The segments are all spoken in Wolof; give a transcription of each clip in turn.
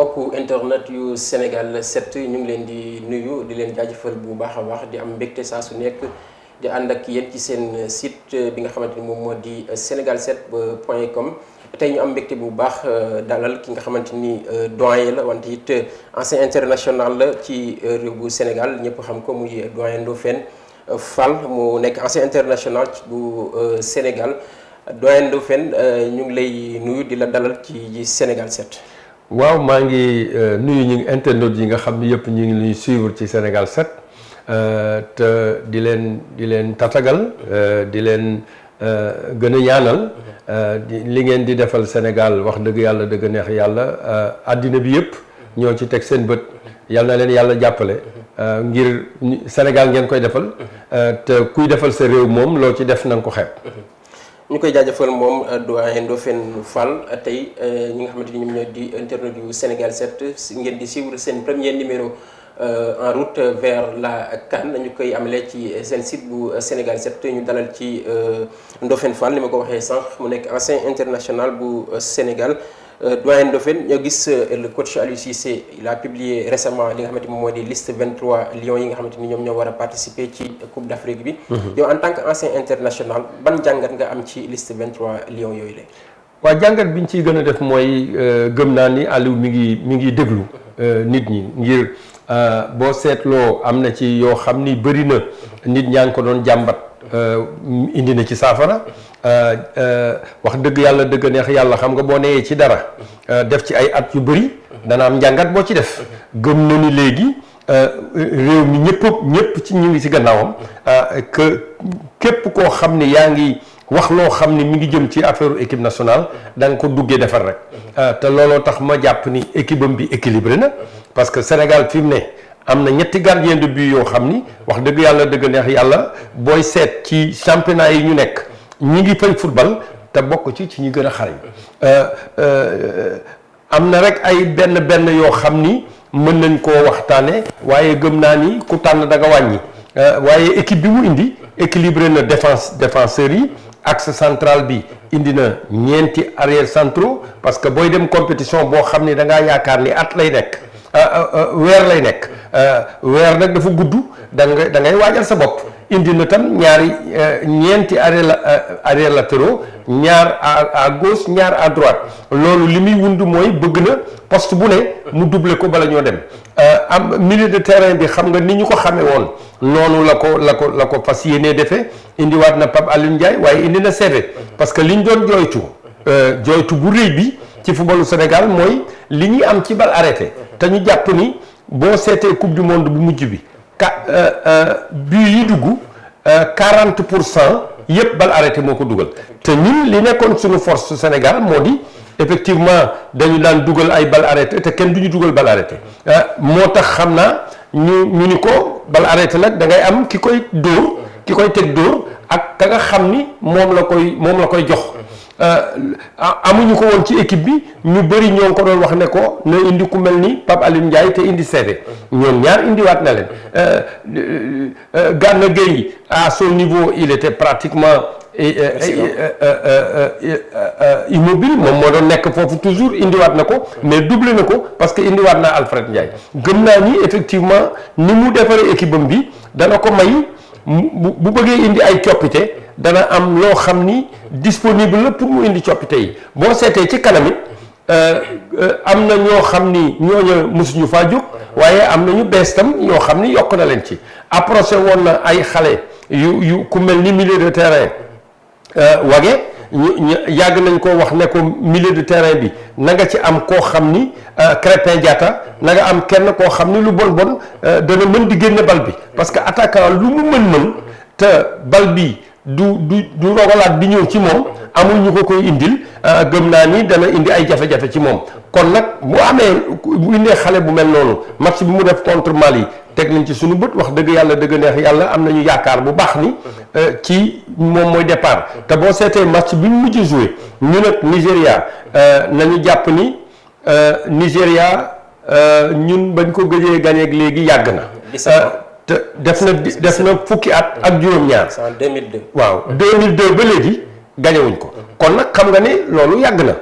mbokku internet yu Sénégal 7 ñu ngi leen di nuyu di leen jaajëfal bu baax a baax di am mbégte saa su nekk di ànd ak yéen ci seen site bi nga xamante ni moom moo di sénégal7.com. tey ñu am mbégte bu baax dalal ki nga xamante ni doyen la wante it ancien international la ci réew bu Sénégal ñëpp xam ko muy doyen Ndofène Fall mu nekk ancien international bu Sénégal doyen Ndofène ñu ngi lay nuyu di la dalal ci Sénégal 7. waaw maa ngi nuyu ñu internautes yi nga xam ni yëpp ñu ngi ñuy suivre ci Sénégal 7 te di leen tatagal di leen gën a ñaanal li ngeen di defal Sénégal wax dëgg yàlla dëgg neex yàlla àddina bi yëpp ñoo ci teg seen bët yal na leen yàlla jàppale ngir Sénégal ngeen koy defal te kuy defal sa réew moom loo ci def na nga ko xeeb. ñu koy jaajëfal moom doyen Ndofène Fall tey ñi nga xamante ni ñoom ñoo di internet yu Sénégal 7 ngeen di suivre seen premier numéro en route vers la CAN ñu koy amalee ci seen site bu Sénégal 7 ñu dalal ci Ndofène Fall ni ma ko waxee sànq mu nekk ancien international bu Sénégal doyen Ndofène ñoo gis le coach Aliou Cissé il a publié récemment li nga xamante ni moom moo di liste 23 lions yi nga xamante ni ñoom ñoo war a participer ci Coupe d'Afrique bi. yow en tant que ancien international ban jàngat nga am ci liste 23 lions yooyu la. waaw jàngat bi ñu ciy gën a def mooy gëm naa ni Aliou mi ngi déglu nit ñi ngir boo seetloo am na ci yoo xam ni bëri na nit ñaa ngi ko doon jàmbat indi na ci saafara. wax dëgg yàlla dëgg neex yàlla xam nga boo newee ci dara def ci ay at yu bëri dana am njàngat boo ci def gëm na ni léegi réew mi ñëpp ci ñu ngi ci gannaawam que képp koo xam ni yaa ngi wax loo xam ni mi ngi jëm ci affaire équipe nationale da nga ko duggee defar rek te looloo tax ma jàpp ni équipe am bi équilibré na parce que Sénégal fi mu ne am na ñetti gardien de but yoo xam ni wax dëgg yàlla dëgg neex yàlla booy seet ci championnat yi ñu nekk ñi ngi fay football te bokk ci ñi gën a xarañ am na rek ay benn yoo xam ni mën nañ koo waxtaane waaye gëm naa ni ku tànn da nga wàññi waaye équipe bi mu indi équilibré na défenseurs yi axe central bi indi na ñeenti arrière centraux parce que booy dem compétition boo xam ni da ngaa yaakaar ni at lay nekk weer lay nekk weer nag dafa gudd da ngay waajal sa bopp indi na tam ñeenti arrière latéraux ñaar à gauche ñaar à droite loolu li muy wund mooy bëgg na poste bu ne mu doubler ko bala ñoo dem am milieu de terrain bi xam nga ni ñu ko xamee woon noonu la ko fas yéenee defee indiwaat na Pape Alioune Ndiaye waaye indi na CV parce que liñ doon jooytu bu rëy bi ci footballu Sénégal mooy li ñuy am ci bal arrêté te ñu jàpp ni boo seetee coupe du monde bu mujj bi but yi dugg 40% yëpp bal arrêté moo ko dugal te ñun li nekkoon suñu force Sénégal moo di effectivement dañu daan dugal ay bal arrêté te kenn du ñu dugal bal arrêté moo tax xam naa ñu ni ko bal arrêté nag da ngay am ki koy teg dóor ak ka nga xam ni moom la koy jox amuñu ko woon ci équipe bi ñu bëri ñoo ngi ko doon wax ne ko na indi ku mel ni Pape Alioune Ndiaye te indi seede ñoom ñaar indiwaat na leen Gana Gueye à son niveau il était pratiquement immobile moom moo doon nekk foofu toujours indiwaat na ko mais doublé na ko parce que indiwaat naa Alfred Ndiaye gëm naa ni effectivement ni mu defaree équipe am bi dana ko may bu bëggee indi ay coppite dana am loo xam ni disponible la pour mu indi coppite yi boo seetee ci kanam it am na ñoo xam ni ñooñu mosuñu faa jóg waaye am na ñu bees tam ñoo xam ni yokk na leen ci approché woon na ay xale yu ku mel ni milieu de terrain wage ñu yàgg nañ ko wax ne ko milieu de terrain bi na nga ci am koo xam ni Crépin Diatta na nga am kenn koo xam ni lu bon dana mën di génne bal bi parce que attaquant lu mu mën te bal bi du rogalaat di ñëw ci moom amul ñu ko koy indil gëm naa ni dana indi ay jafe-jafe ci moom kon nag bu indee xale bu mel noonu match bi mu def contre Mali teg nañ ci suñu bët wax dëgg yàlla dëgg neex yàlla am nañu yaakaar bu baax ni ci moom mooy départ te boo seetee match bi ñu mujj joué ñu nag Nigéria nañu jàpp ni Nigéria ñun bañ ko gëjee gagné ak léegi yàgg na te def na fukki at ak juróom-ñaar. en 2002. waaw 2002 ba léegi gagné wuñ ko. kon nag xam nga ni loolu yàgg na.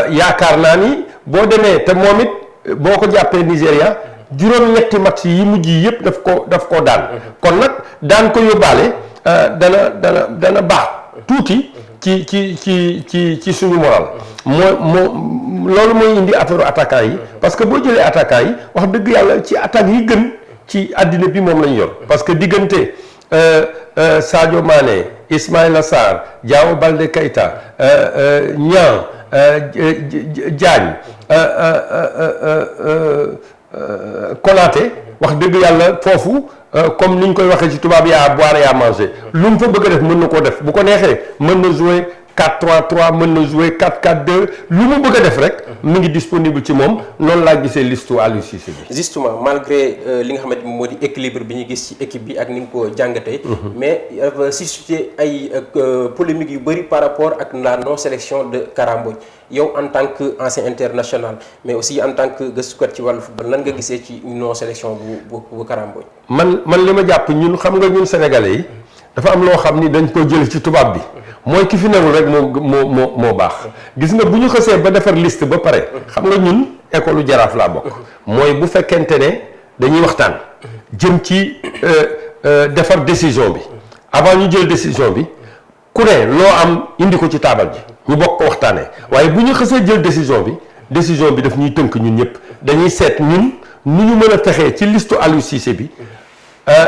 yaakaar naa ni boo demee te moom it boo ko jàppee Nigéria juróom-ñetti match yi mujj yi yëpp daf koo daan kon nag daan ko yóbbaale dana baax tuuti ci suñu moral loolu mooy indi affaire attaquant yi parce que boo jëlee attaquant yi wax dëgg yàlla ci attaque yi gën ci àddina bi moom lañu yor parce que diggante Sadio Mané Ismaïla Sarr Diao Baldé Keita Niang Diagne Konaté wax dëgg yàlla foofu comme ni ñu koy waxee ci tubaab yaa boire yaa manger lu mu fa bëgg a def mën na koo def bu ko neexee mën na jouer 4-3-3 mën na jouer 4-4-2 lu mu bëgg a def rek mu ngi disponible ci moom noonu laa gisee liste Aliou Cissé bi. justement malgré li nga xamante ni moo di équilibre bi ñu gis ci équipe bi ak ni nga ko jàngatee. mais suscité ay polémiques yu bëri par rapport ak la non sélection de Kara Mbodj yow en tant que ancien international mais aussi en tant que gëstukat ci wàllu football nan nga gisee ci non sélection bu Kara Mbodj. man li ma jàpp ñun xam nga ñun sénégalais yi dafa am loo xam ni dañ ko jël ci tubaab bi. mooy ki fi newul rek moo baax gis nga bu ñu xësee ba defar liste ba pare xam nga ñun école jaraaf laa bokk mooy bu fekkente ne dañuy waxtaan jëm ci defar décision bi avant ñu jël décision bi ku ne loo am indi ko ci taabal ji ñu bokk ko waxtaanee waaye bu ñu xësee jël décision bi daf ñuy tënk ñun ñëpp dañuy seet ñun nu ñu mën a fexee ci listu Aliou Cissé bi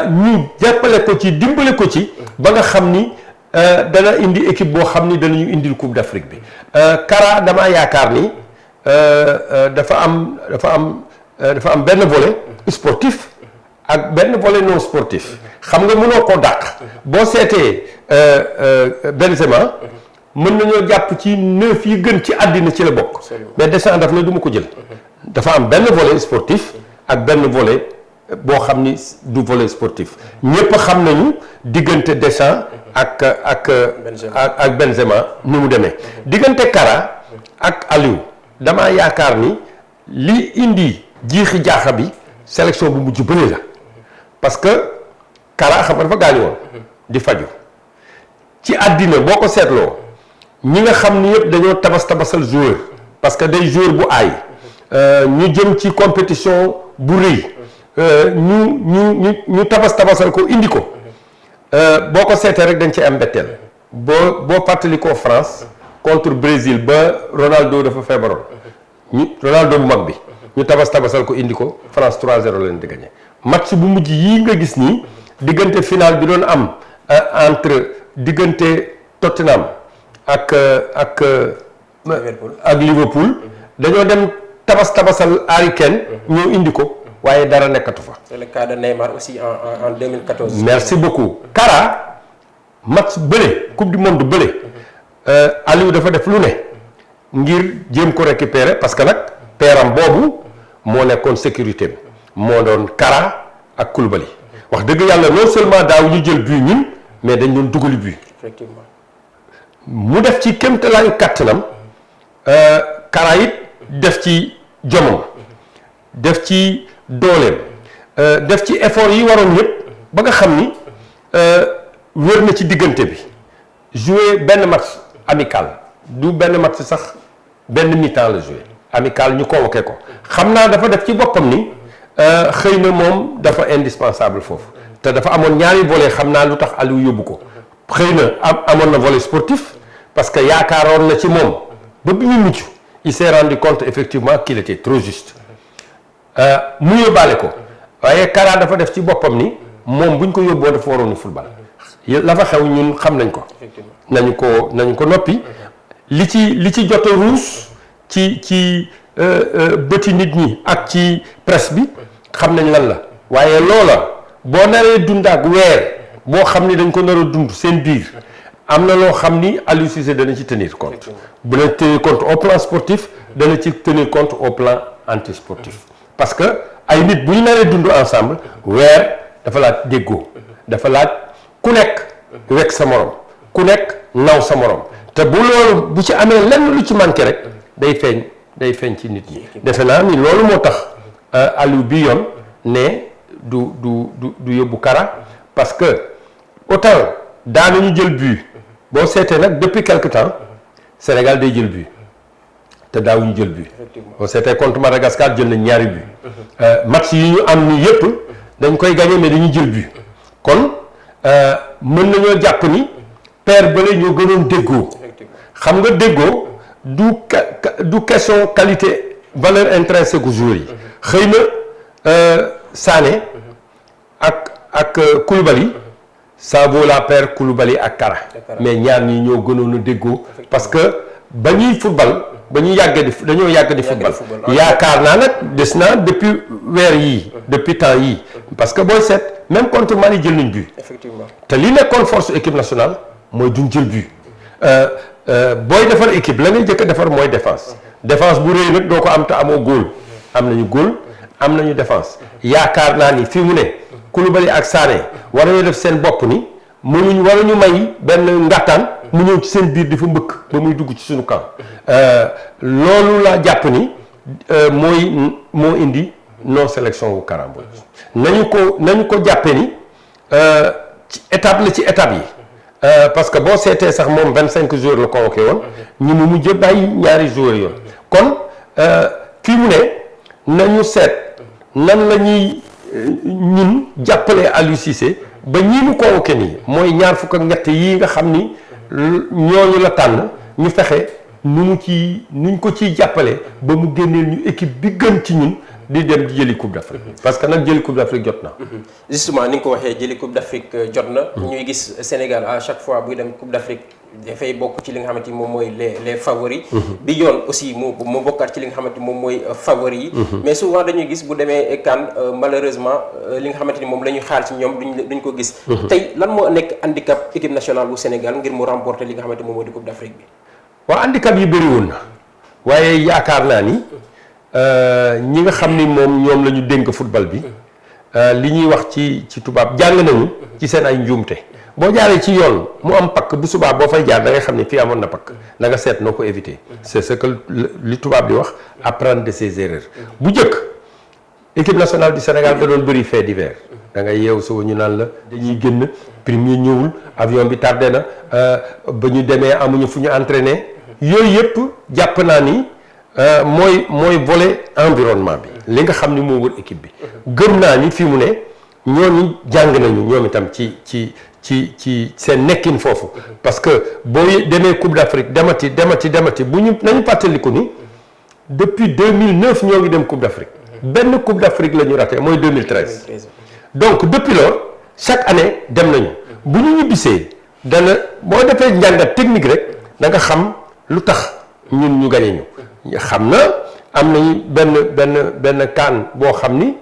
ñu jàppale ko ci dimbale ko ci ba nga xam ni dana indi équipe boo xam ni danañu indil Coupe d'Afrique bi Kara damaa yaakaar ni dafa am benn volet sportif ak benn volet non sportif xam nga mënoo koo dàq boo seetee Benzema mën nañoo jàpp ci 9 yi gën ci àddina ci la bokk mais Deschamps daf ne du ma ko jël dafa am benn volet sportif ak benn volet boo xam ni du volet sportif ñëpp xam nañu diggante Deschamps ak Benzema ni mu demee diggante Kara ak Aliou damaa yaakaar ni li indi jiixi jaaxa bi sélection bu mujj bële la parce que Kara xam nga dafa gaañu woon di faju ci àddina boo ko seetloo ñi nga xam ni yëpp dañoo tabasal joueur parce que day joueur bu aay ñu jëm ci compétition bu rëy ñu tabasal ko indi ko boo ko seetee rek dañ ci am mbetteel boo fàttalikoo France contre Brésil ba Ronaldo dafa feebaroon Ronaldo bu mag bi ñu tabasal ko indi ko France 3-0 leen di gagné match bu mujj yii nga gis nii diggante final bi doon am entre diggante Tottenham ak Liverpool dañoo dem tabasal Harry Kane ñëw indi ko waaye dara nekkatu fa. c'est le cas de Neymar aussi en 2014. merci beaucoup Kara match bële coupe du monde bële Aliou dafa def lu ne ngir jéem ko récupérer parce que nag peeram boobu moo nekkoon sécurité bi moo doon Kara ak Koulibaly wax dëgg yàlla non seulement daaw ñu jël but ñun mais dañ doon dugali but. effectivement mu def ci kéemtalaayu kàttanam Kara it def ci jomam def ci dooleem def ci effort yi waroon yëpp ba nga xam ni wér na ci diggante bi jouer benn match amical du benn match sax benn mi-temps la jouer amical ñu convoqué ko xam naa dafa def ci boppam ni xëy na moom dafa indispensable foofu te dafa amoon ñaari volet xam naa lu tax Aliou yóbbu ko xëy na amoon na volet sportif parce que yaakaaroon na ci moom ba bi ñu mucc il s'est rendu compte effectivement qu'il était trop juste mu yóbbaale ko waaye Kara dafa def ci boppam ni moom buñ ko yóbboo dafa waroon ni football la fa xew ñun xam nañ ko nañu ko noppi li ci jot a ruus ci bëti nit ñi ak ci presse bi xam nañ lan la waaye loola boo naree dund ak weer boo xam ni dañ ko nar a dund seen biir am na loo xam ni Aliou Cissé dana ci tenir compte bu dana tenir compte au plan sportif dana ci tenir compte au plan antisportif parce que ay nit bu ñu naree dund ensemble weer dafa laaj déggoo dafa laaj ku nekk wekk sa morom ku nekk naw sa morom te bu loolu bu ci amee lenn lu ci manqué rek day feeñ ci nit ñi defe naa ni loolu moo tax Aliou bi yoon ne du yóbbu Kara parce que autant daanañu jël but boo seetee nag depuis quelque temps Sénégal day jël but te daawuñu jël but. C'était contre Madagascar jël nañ ñaari but. Match yi ñu am ni yëpp dañ koy gagné mais dañuy jël but kon mën nañoo jàpp ni paire bële ñoo gënoon déggoo. xam nga déggoo du question qualité valeur intrinsèque gu joueur yi. xëy na Sané ak Koulibaly ça vaut la paire Koulibaly ak Kara mais ñaar ñi ñoo gënoon a déggoo parce que ba ñuy football ba ñuy dañoo yàgg di football yaakaar naa nag des na depuis weer yii depuis temps yii parce que booy seet même contre Mali jël nañ but effectivement te li nekkoon force équipe nationale mooy duñ jël but booy defar équipe la ngay jëkk a defar mooy défense bu rëy nag doo ko am te amoo góol am nañu góol am nañu défense yaakaar naa ni fii mu ne Koulibaly ak Sané war nañu def seen bopp ni waruñu may benn ngàttaan mu ñëw ci seen biir dafa mbëkk ba muy dugg ci suñu camp loolu laa jàpp ni moo indi non sélection wu Karambou nañu ko jàppee ni ci étape yi parce que boo seetee sax moom 25 joueurs la convoqué woon ñu mu mujj bàyyi ñaari joueurs yoon kon fii mu ne nañu seet nan la ñuy ñun jàppale Aliou Cissé ba ñii mu convoqué nii mooy ñaar fukk ak ñett yii nga xam ni ñooñu la tànn ñu fexe nuñ ko ciy jàppale ba mu génneel ñu équipe bi gën ci ñun di dem di jëli coupe d'Afrique parce que nag jëli coupe d'Afrique jot na. justement ni nga ko waxee jëli coupe d'Afrique jot na. ñuy gis Sénégal à chaque fois buy dem coupe d'Afrique dafay bokk ci li nga xamante ni moom mooy les favoris. bi yoon aussi mu bokkaat ci li nga xamante ni moom mooy favoris yi. mais souvent dañuy gis bu demee CAN malheureusement li nga xamante ni moom la ñuy xaar ci ñoom duñ ko gis. tey lan moo nekk handicap équipe nationale bu Sénégal ngir mu remporter li nga xamante ni moom mooy di coupe d'Afrique bi. waaw handicap yi bëri woon na waaye yaakaar naa ni ñi nga xam ni ñoom la ñu dénk football bi li ñuy wax ci tubaab jàng nañu ci seen ay njuumte boo jaaree ci yoon mu am pakk bu subaa boo fay jaar da ngay xam ni fii amoon na pakk na nga seet noo ko éviter c'est ce que li tubaab di wax apprendre de ses erreurs bu njëkk équipe nationale du Sénégal da doon bëri fait divers da ngay yeewu suba ñu naan la dañuy génn premier ñëwul avion bi tardé na ba ñu demee amuñu fu ñu entraîner yooyu yëpp jàpp naa ni mooy volet environnement bi li nga xam ni moo wër équipe bi gëm naa ni fii mu ne ñooñu jàng nañu ñoom itam ci seen nekkin foofu parce que boo demee Coupe d'Afrique demati nañu fàttaliku ni depuis 2009 ñoo ngi dem Coupe d'Afrique benn Coupe d'Afrique la ñu raté mooy 2013 donc depuis lors chaque année dem nañu bu ñu ñibbisee boo defee njàngat technique rek da nga xam lu tax ñun ñu gañe ñu xam na am nañu benn CAN boo xam ni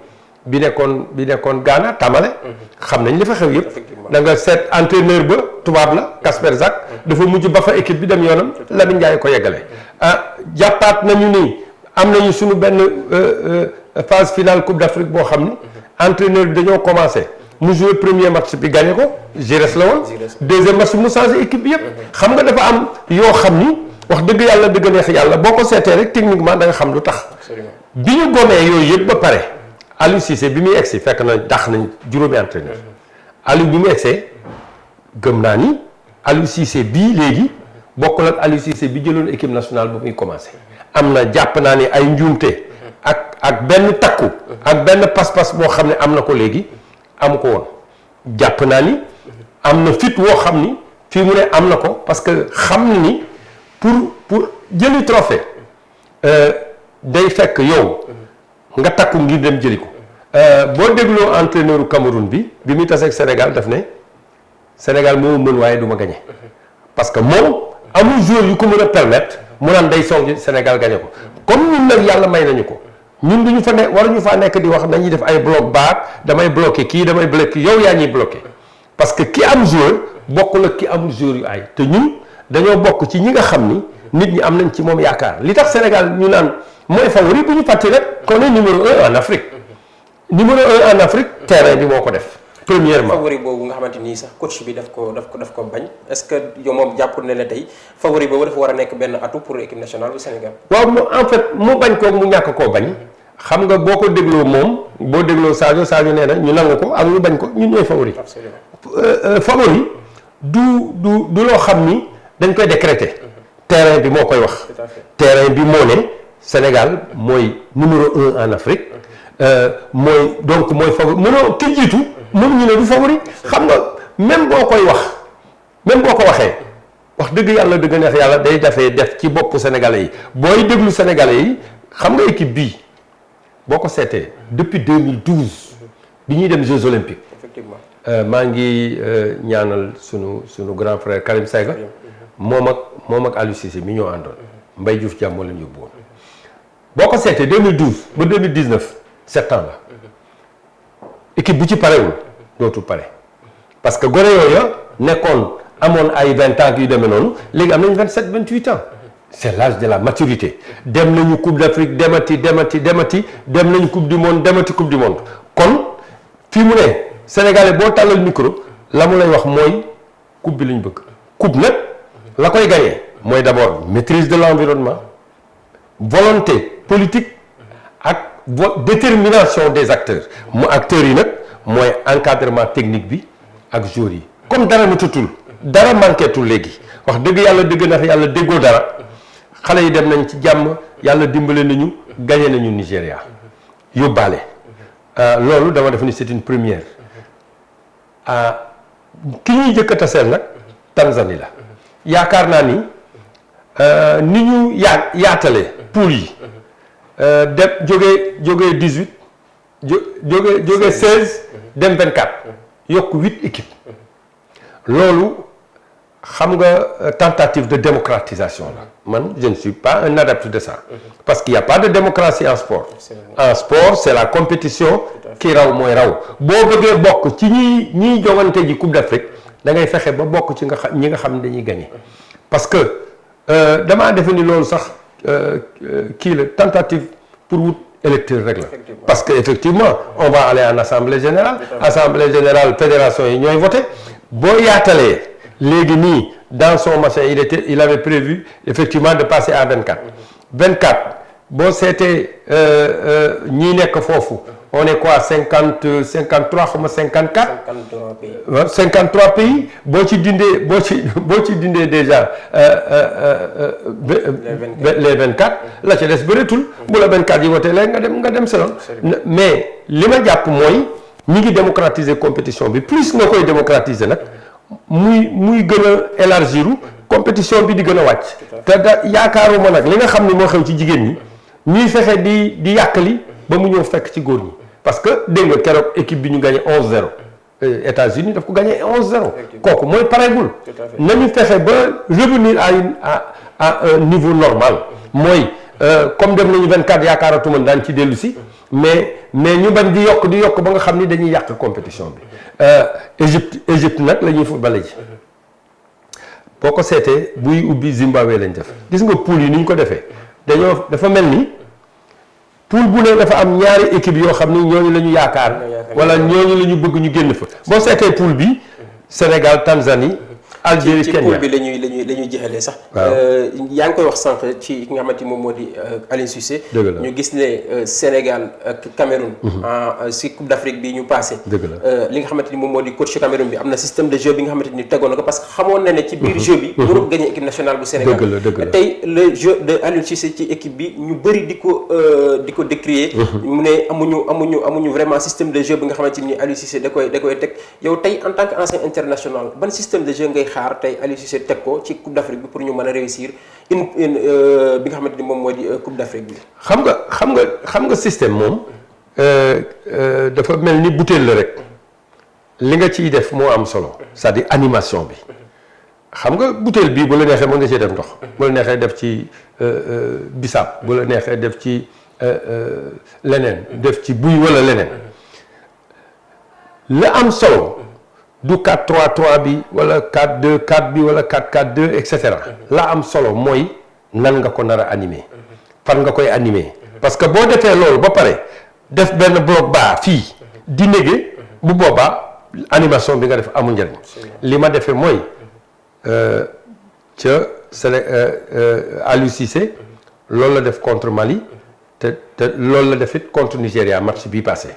bi nekkoon Ghana Tamale xam nañ li fa xew yëpp da nga seet entraîneur ba tubaab la Kasper Zak dafa mujj ba fa équipe bi dem yoonam Lamine Ndiaye ko yeggale jàppaat nañu ni am nañu suñu benn phase finale Coupe d'Afrique boo xam ni entraîneur bi dañoo commencé mu joué premier match bi gagné ko Giresse la woon deuxième match mu changé équipe bi yëpp xam nga dafa am yoo xam ni wax dëgg yàlla dëgg neex yàlla boo ko seetee rek techniquement da nga xam lu tax bi ñu gomee yooyu yëpp ba pare Aliou Cissé bi muy egsi fekk na dàq nañ juróomi entraîneur Aliou bi mu egsee gëm naa ni Aliou Cissé bii léegi bokkul ak Aliou Cissé bi jëloon équipe nationale ba muy commencé am na jàpp naa ni ay njuumte ak benn takku ak benn pas-pas boo xam ne am na ko léegi amu ko woon jàpp naa ni am na fit woo xam ni fii mu ne am na ko parce que xam na ni pour jëli trophée day fekk yow nga takku ngir dem jëli ko boo dégloo entraîneur Cameroun bi muy tase ak Sénégal daf ne Sénégal moo mën waaye du ma gagné parce que moom amul joueur yu ko mën a permettre mu naan day song Sénégal gagné ko comme ñun nag yàlla may nañu ko ñun duñu fa ne waruñu faa nekk di wax nañuy def ay bloc baar damay bloqué kii damay bloqué yow yaa ñuy bloqué parce que ki am joueur bokkul ak ki amul joueur yu ay te ñun dañoo bokk ci ñi nga xam ni nit ñi am nañ ci moom yaakaar li tax Sénégal ñu naan mooy favori bu ñu fàtte rek qu'on est numéro 1 en Afrique numéro 1 en Afrique terrain bi moo ko def premièrement favori boobu nga xamante nii sax coach bi daf ko bañ est-ce que yow moom jàpp ne la tey favori boobu dafa war a nekk benn atout pour équipe nationale bu Sénégal waaw en fait mu bañ koog mu ñàkk koo bañ xam nga boo ko dégloo moom boo dégloo Sadio nee na ñu nangu ko ak ñu bañ ko ñun ñooy favori favori du loo xam ni dañ koy décréter terrain bi moo koy wax. terrain bi moo ne Sénégal mooy numéro 1 en Afrique mooy donc mooy favori mënoo ki jiitu moom ñu ne du favori xam nga même boo koy wax même boo ko waxee wax dëgg yàlla dëgg neex yàlla day dafee def ci boppu sénégalais yi booy déglu sénégalais yi xam nga équipe bii boo ko seetee depuis 2012 bi ñuy dem Jeux olympiques. effectivement maa ngi ñaanal sunu grand frère Karim Saiga moom ak Aliou Cissé mi ñoo àndoon Mbaye Diouf Diam moo leen yóbbu woon boo ko seetee 2012 ba 2019 7 ans la équipe bu ci parewul dootul pare parce que gone yooya nekkoon amoon ay 20 ans yu demee noonu léegi am nañ 27 28 ans c'est l'âge de la maturité dem nañu coupe d'Afrique demati dem nañu coupe du monde demati coupe du monde kon fii mu ne sénégalais boo tàllal micro la mu lay wax mooy coupe bi la ñu bëgg coupe nag la koy gagné mooy d'abord maîtrise de l'environnement volonté politique ak détermination des acteurs mu acteurs yi nag mooy encadrement technique bi ak joueurs yi comme dara matatul dara manquetul léegi wax dëgg yàlla dëgg na yàlla déggoo dara xale yi dem nañ ci jàmm yàlla dimbale nañu gagné nañu Nigéria yóbbaale loolu dama def ni c'est une première ki ñuy jëkk a taseel nag Tanzanie la yaakaar naa ni ñu yaatale poule yi dem jógee 18 jógee 16 dem 24 yokk 8 équipes loolu xam nga tentative de démocratisation la man je ne suis pas un adepte de ça parce qu'il y a pas de démocratie en sport c'est la compétition ki raw mooy raw boo bëggee bokk ci ñiy jongante ji coupe d'Afrique da ngay fexe ba bokk ci ñi nga xam ne dañuy gagner parce que damaa defe ni loolu sax kii la tentative pour wut électeur rek la parce que effectivement on va aller en assemblée générale fédération yi ñooy voté boo yaatalee léegi nii dans son machin il avait prévu effectivement de passer à 24 boo seetee ñii nekk foofu on est quoi 53 xam nga 54. 53 pays boo ci dindee déjà les 24 la ca des bëreetul bu la 24 yi wootee léegi nga dem selon mais li ma jàpp mooy ñi ngi démocratiser compétition bi plus nga koy démocratiser nag muy gën a élargir compétition bi di gën a wàcc te yaakaaruma nag li nga xam ne moo xew ci jigéen ñi ñuy fexe di yàqali ba mu ñëw fekk ci góor ñi parce que dégg nga keroog équipe bi ñu gagné 11-0 États-Unis daf ko gagné 11-0 kooku mooy pareegul nañu fexe ba revenir à un niveau normal mooy comme dem nañu 24 yaakaaratuma daan ci dellu si mais ñu bañ di yokk ba nga xam ni dañuy yàq compétition bi Égypte nag la ñuy footballé ji boo ko seetee buy ubbi Zimbabwe lañ def gis nga poule yi ni ñu ko defee dafa mel ni poule bu ne dafa am ñaari équipe yoo xam ni ñooñu la ñu yaakaar wala ñooñu la ñu bëgg ñu génn fa boo seetee poule bi Sénégal Tanzanie Algérie Kenya ci poule bi la ñuy jeexalee sax. yaa ngi koy wax sànq ci ki nga xamante ni moom moo di Aliou Cissé. ñu gis ne Sénégal ak Cameroun. si Coupe d'Afrique bi ñu passé. li nga xamante ni moom moo di coach Cameroun bi am na système de jeu bi nga xamante ni tegoon na ko parce que xamoon na ne ci biir jeu bi. mënul gagner équipe nationale bu Sénégal. tey le jeu de Aliou Cissé ci équipe bi ñu bëri di ko décrier. mu ne amuñu vraiment système de jeu bi nga xamante ni Aliou Cissé da koy teg yow tey en tant que ancien international ban système de jeu ngay xaar tey Aliou Cissé teg ko ci Coupe d'Afrique bi pour ñu mën a réussir bi nga xamante ni moom moo di Coupe d'Afrique bi. xam nga système moom dafa mel ni bouteille la rek li nga ciy def moo am solo c'est-à-dire animation bi xam nga bouteille bii bu la neexee mën nga cee def ndox bu la neexee def ci bisaab bu la neexee def ci leneen def ci buy wala leneen la am solo. du 4-3-3 bi wala 4-2-4 bi wala 4-4-2 et cetera la am solo mooy nan nga ko nar a animer fan nga koy animer parce que boo defee loolu ba pare def benn bloc bas fii di nége bu boobaa animation bi nga def amul njëriñ li ma defee mooy ca Aliou Cissé loolu la def contre Mali te loolu la def it contre Nigéria match bii passé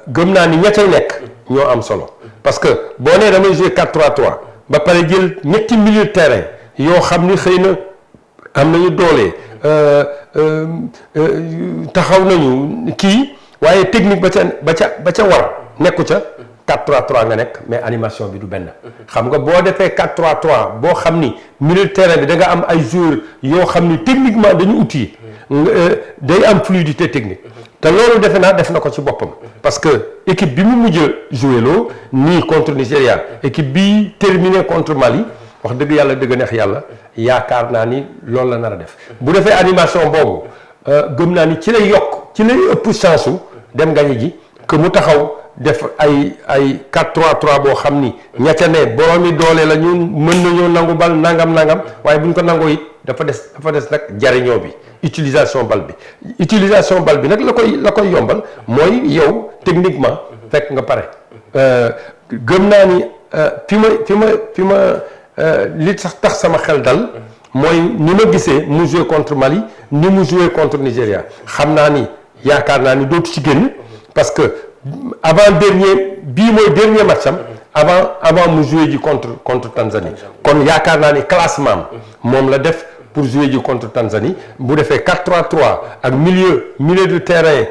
gëm naa ni ña cay nekk ñoo am solo parce que boo nee damay jouer 4-3-3 ba pare jël ñetti milieu de terrain yoo xam ni xëy na am nañu doole taxaw nañu kii waaye technique ba ca war nekku ca 4-3-3 nga nekk mais animation bi du benn. xam nga boo defee 4-3-3 boo xam ni milieu de terrain bi da nga am ay joueurs yoo xam ni techniquement dañu outillé day am fluidité technique. te loolu defe naa def na ko ci boppam. parce que équipe bi mu mujj a joué loo nii contre Nigéria équipe bi terminé contre Mali wax dëgg yàlla dëgg neex yàlla yaakaar naa ni loolu la nar a def. bu defee animation boobu gëm naa ni ci lay yokk ci lay ëpp chance su dem gañe ji que mu taxaw. def ay 4-3-3 boo xam ni ña ca ne boroomi doole la ñu mën nañoo nangu bal nangam waaye bu ñu ko nangoo it dafa des nag jariñoo bi utilisation bal bi nag la koy yombal mooy yow techniquement fekk nga pare gëm naa ni fi ma li tax sama xel dal mooy ni ma gisee mu joué contre Mali ni mu joué contre Nigéria xam naa ni yaakaar naa ni dootu ci génn parce que avant dernier match am avant mu jouer ji contre Tanzanie kon yaakaar naa ni classement moom la def pour jouer ji contre Tanzanie bu defee 4-3-3 ak milieu de terrain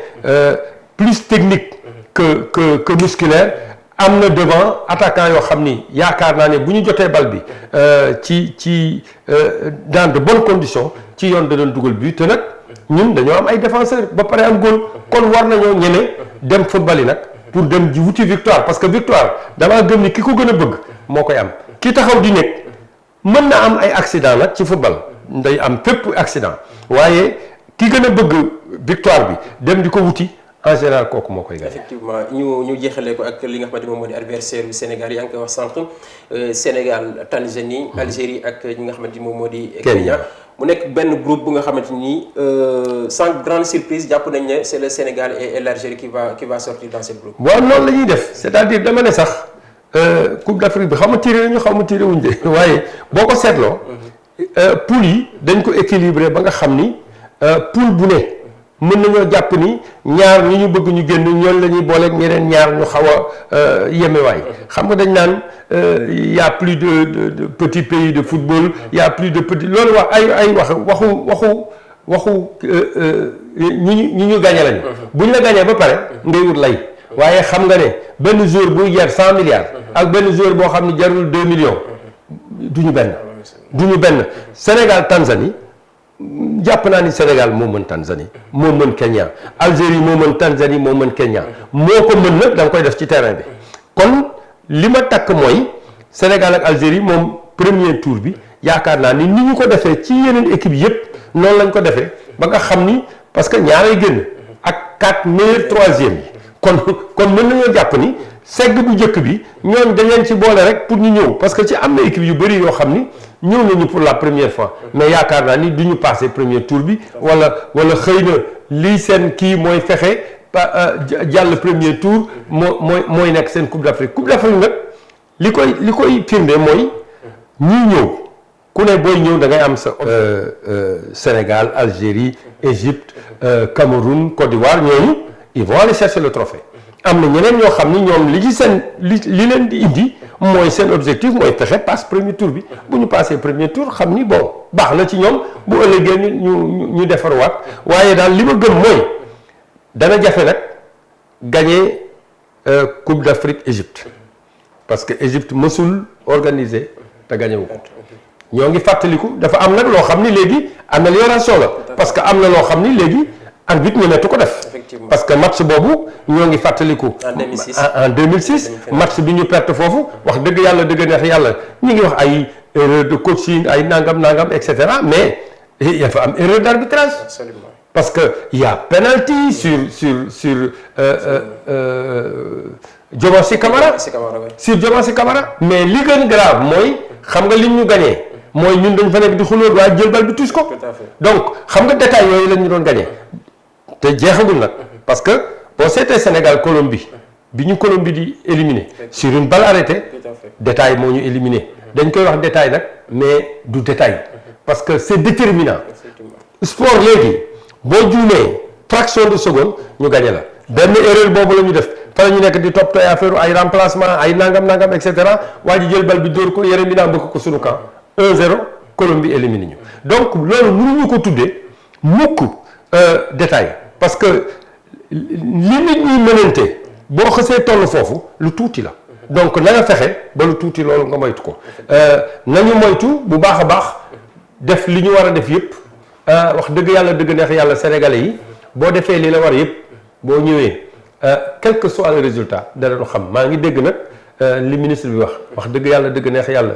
plus technique que musculaire am na devant attaquant yoo xam ni yaakaar naa ne bu ñu jotee bal bi ci dans de bonnes conditions ci yoon da doon dugal but te nag ñun dañoo am ay défenseurs ba pare am góol kon war nañoo ñeme dem football yi nag pour dem ji wuti victoire parce que victoire damaa gëm ni ki ko gën a bëgg moo koy am ki taxaw di nekk mën na am ay accident nag ci football day am fépp accident waaye ki gën a bëgg victoire bi dem di ko wuti en général kooku moo koy gagné. effectivement ñu jeexalee ko ak li nga xamante moom moo di adversaire yu Sénégal yaa ngi koy wax sànq Sénégal Tanzanie Algérie ak ñi nga xamante moom moo di Kenya mu nekk benn groupe bu nga xamante ni sans grande surprise jàpp nañ ne c'est le Sénégal et l'Algérie qui va sortir dans ce groupe. waaw noonu la ñuy def c'est-à-dire dama ne sax Coupe d'Afrique bi xaw ma tiré nañu xaw ma tiré wuñ de waaye boo ko seetloo poule yi dañ ko équilibré ba nga xam ni poule bu ne mën nañoo jàpp ni ñaar ñi ñu bëgg ñu génn ñoom la ñuy booleeg ñeneen ñaar ñu xaw a yemewaay xam nga dañ naan y a plus de petits pays de football y a plus de petits loolu wax ay waxu ñi ñu gagné lañu. bu ñu la gagné ba pare ngay wut lay. waaye xam nga ne benn joueur buy jar 100 milliards. ak benn joueur boo xam ne jarul 2 millions. du ñu benn Sénégal Tanzanie. jàpp naa ni Sénégal moo mën Tanzanie moo mën Kenya Algérie moo mën Tanzanie moo mën Kenya moo ko mën nag da nga koy def ci terrain bi kon li ma takk mooy Sénégal ak Algérie moom premier tour bi yaakaar naa ni ñu ko defee ci yeneen équipe yëpp noonu lañ ko defee ba nga xam ni parce que ñaaree génn ak 4 meilleurs troisième yi kon mën nañoo jàpp ni segg bu njëkk bi ñoom dañ leen ci boole rek pour ñu ñëw parce que ci am na équipe yu bëri yoo xam ni ñëw nañu pour la première fois mais yaakaar naa ni du ñu passé premier tour bi wala xëy na lii seen kii mooy fexe jàll premier tour mooy nekk seen Coupe d'Afrique nag li koy firnde mooy ñii ñëw ku ne booy ñëw da ngay am sa Sénégal Algérie Égypte Cameroun Côte d'Ivoire ñooñu ils vont aller chercher le trophée am na ñeneen ñoo xam ni ñoom li leen di indi mooy seen objectif mooy fexe passe premier tour bi bu ñu passé premier tour xam ni bon baax na ci ñoom bu ëllëgee ñu defarwaat waaye daal li ma gëm mooy dana jafe nag gagner Coupe d'Afrique Égypte parce que Égypte mësul organisé te gagné wu ko ñoo ngi fàttaliku dafa am nag loo xam ni léegi amélioration la parce que am na loo xam ni léegi arbitre ñemeetu ko def parce que match boobu ñoo ngi fàttaliku en 2006 match bi ñu perte foofu wax dëgg yàlla dëgg neex yàlla ñu ngi wax ay erreur de coaching ay nangam et cetera mais il fa am erreur d'arbitrage parce que il y a penalty sur Diomansy Kamara sur Diomansy Kamara mais li gën grave mooy xam nga li ñu gagné mooy ñun dañ fa nekk di xulóot waaye jël bal bi touche ko donc xam nga détail yooyu la ñu doon gagné te jeexagul nag parce que boo seetee Sénégal Colombie bi ñu Colombie di éliminer sur une balle arrêtée détail moo ñu éliminé dañ koy wax détail nag mais du détail parce que c'est déterminant sport léegi boo juumee fraction de seconde ñu gagné la benn erreur boobu la ñu def fa la ñu nekk di toppatoo affaire ay remplacement ay nangam et cetera waa ji jël bal bi dóor ko yére mi naa bëgg ko suñu camp 1-0 Colombie éliminé ñu donc loolu mënuñu ko tuddee mukk détail parce que li nit ñi mënante boo xësee toll foofu lu tuuti la donc na nga fexe ba lu tuuti loolu nga moytu ko nañu moytu bu baax a baax def li ñu war a def yëpp wax dëgg yàlla dëgg neex yàlla sénégalais yi boo defee li la war yëpp boo ñëwee quel que soit le résultat danañu xam maa ngi dégg nag li ministre bi wax dëgg yàlla dëgg neex yàlla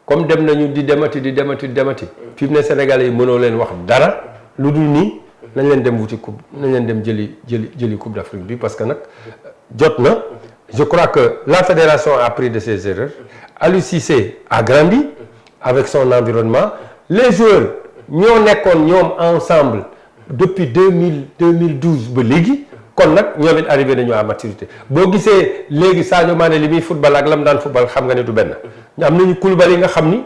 comme dem nañu di demati fi mu ne sénégalais yi mënoo leen wax dara lu dul nii nañ leen dem wuti coupe nañ leen dem jëli coupe d'Afrique bi parce que nag jot na je crois que la fédération a appris de ses erreurs Aliou Cissé a grandi avec son environnement les joueurs ñoo nekkoon ñoom ensemble depuis 2012 ba léegi kon nag ñoom it arrivé nañu à maturité boo gisee léegi Sadio Mané li muy football ak lam daan football xam nga ne du benn am nañu Koulibaly nga xam ni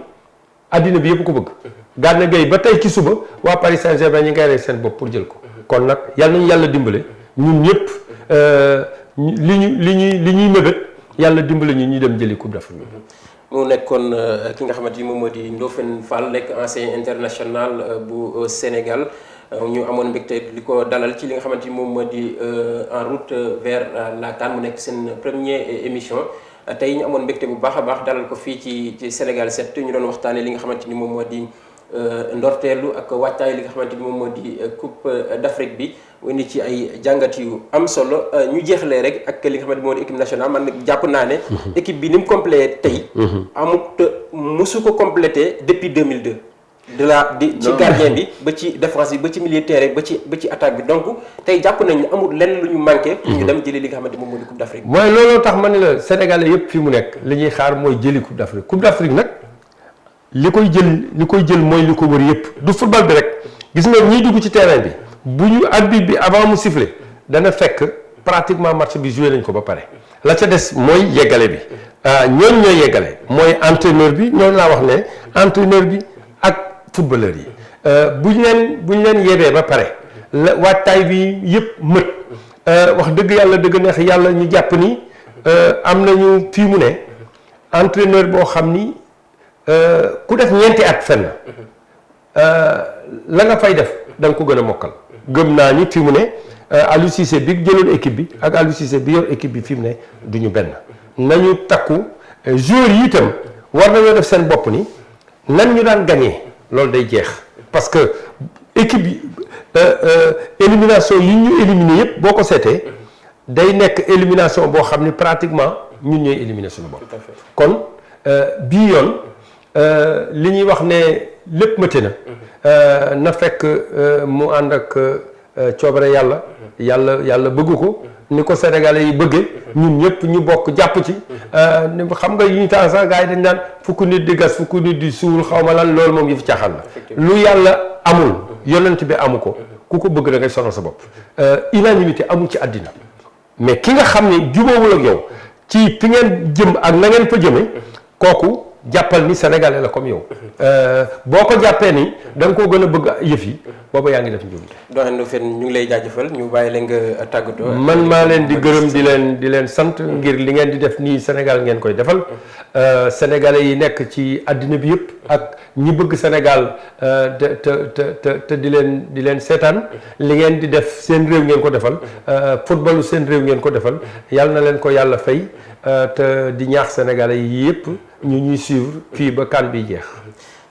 addina bi yëpp ko bëgg Gana Gueye ba tey ci suba waa Paris Saint-Germain ñi ngay rey seen bopp pour jël ko kon nag yal nañu yàlla dimbale ñun ñëpp li ñuy mëbët yàlla dimbale ñu dem jëli coupe d'Afrique bi. mu nekkoon ki nga xamante ni moom moo di Ndofène Fall nekk ancien international bu Sénégal ñu amoon mbégte li ko dalal ci li nga xamante ni moom moo di en route vers la CAN mu nekk seen première émission tey ñu amoon mbégte bu baax a baax dalal ko fii ci Sénégal 7 ñu doon waxtaanee li nga xamante ni moom moo di ndorteelu ak wàccaay li nga xamante ni moom moo di coupe d'Afrique bi mu indi ci ay jàngat yu am solo ñu jeexalee rek ak li nga xamante ni moo di équipe nationale man nag jàpp naa ne. équipe bi ni mu complété tey. amut mosu ko complété depuis 2002. ci gardien bi ba ci défense bi ba ci milieu terrain ba ci attaque bi donc tey jàpp nañ ne amul lenn lu ñu manqué. pour ñu dem jëli li nga xamante moom moo di coupe d'Afrique. mooy looloo tax ma ne la Sénégalais yëpp fi mu nekk li ñuy xaar mooy jëli coupe d'Afrique coupe d'Afrique nag. li koy jël mooy li ko wër yëpp du football bi rek gis nga ñiy dugg ci terrain bi bu ñu arbitre bi avant mu siffler dana fekk pratiquement match bi joué nañ ko ba pare la ca des mooy yeggale bi ñooñ ñooy yeggale mooy entraîneur bi ñooñu laa wax ne entraîneur bi ak footballeur yi bu ñu leen yebee ba pare la waajtaay bi yëpp mët wax dëgg yàlla dëgg neex yàlla ñu jàpp ni am nañu fii mu ne entraîneur boo xam ni ku def ñeenti at fenn la nga fay def da nga ko gën a mokkal gëm naa ni fi mu ne Aliou Cissé bi jëloon équipe bi ak Aliou Cissé bi yor équipe bi fi mu ne du ñu benn nañu takku joueurs yi itam war nañoo def seen bopp ni nan ñu daan gagné loolu day jeex parce que équipe yi élimination yi ñu éliminé yëpp boo ko seetee day nekk élimination boo xam ni pratiquement ñun ñooy éliminé suñu bopp kon bii yoon li ñuy wax ne lépp mëte na fekk mu ànd ak coobare yàlla bëgg ko ni ko sénégalais yi bëggee ñun ñëpp ñu bokk jàpp ci xam nga yi ñu temps sax gars yi dañ naan fukk nit di gas fukk nit di suul xaw ma lan loolu moom yi fi caaxaan la lu yàlla amul yonent bi amu ko ku ko bëgg da ngay sonal sa bopp unanimité amul ci àddina mais ki nga xam ne jubóowul ak yow ci fi ngeen jëm ak na ngeen fa jëme kooku jàppal ni sénégalais la comme yow boo ko jàppee ni da nga koo gën a bëgg yëf yi booba yaa ngi def njuumte. doyen Ndofène ñu ngi lay jaajëfal ñu bàyyi la nga tàggatoo. man maa leen di gërëm di leen sant ngir li ngeen di def nii Sénégal ngeen koy defal sénégalais yi nekk ci àddina bi yëpp ak ñi bëgg Sénégal te di leen seetaan li ngeen di def seen réew ngeen ko defal footballu seen réew ngeen ko defal yàlla na leen ko yàlla fay te di ñaax sénégalais yi yëpp ñu ñuy suivre fii ba CAN bi jeex.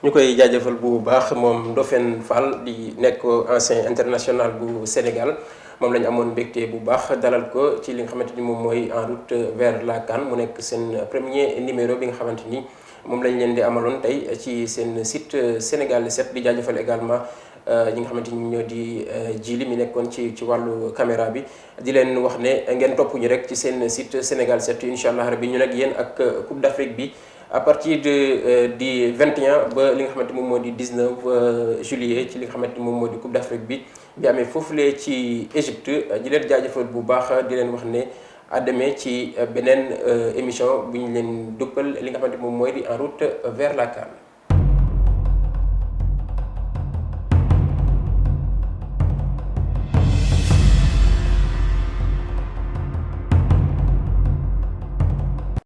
ñu koy jaajëfal bu baax moom Ndofène Fall di nekk ancien international bu Sénégal moom la ñu amoon mbégte bu baax dalal ko ci li nga xamante ni moom mooy en route vers la CAN mu nekk seen premier numéro bi nga xamante ni moom lañ leen di amaloon tey ci seen site Sénégal 7 di jaajëfal également ñi nga xamante ni ñoo di jili mi nekkoon ci wàllu caméra bi di leen wax ne ngeen topp ñu rek ci seen site Sénégal 7 incha allah rabi ñu nag yéen ak Coupe d'Afrique bi. à partir du 21 ba li nga xamante moom moo di 19 juillet ci li nga xamante moom moo di Coupe d'Afrique bi amee foofulee ci Égypte di leen jaajëfal bu baax di leen wax ne à demee ci beneen émission bu ñu leen duppal li nga xamante moom mooy di en route vers la CAN.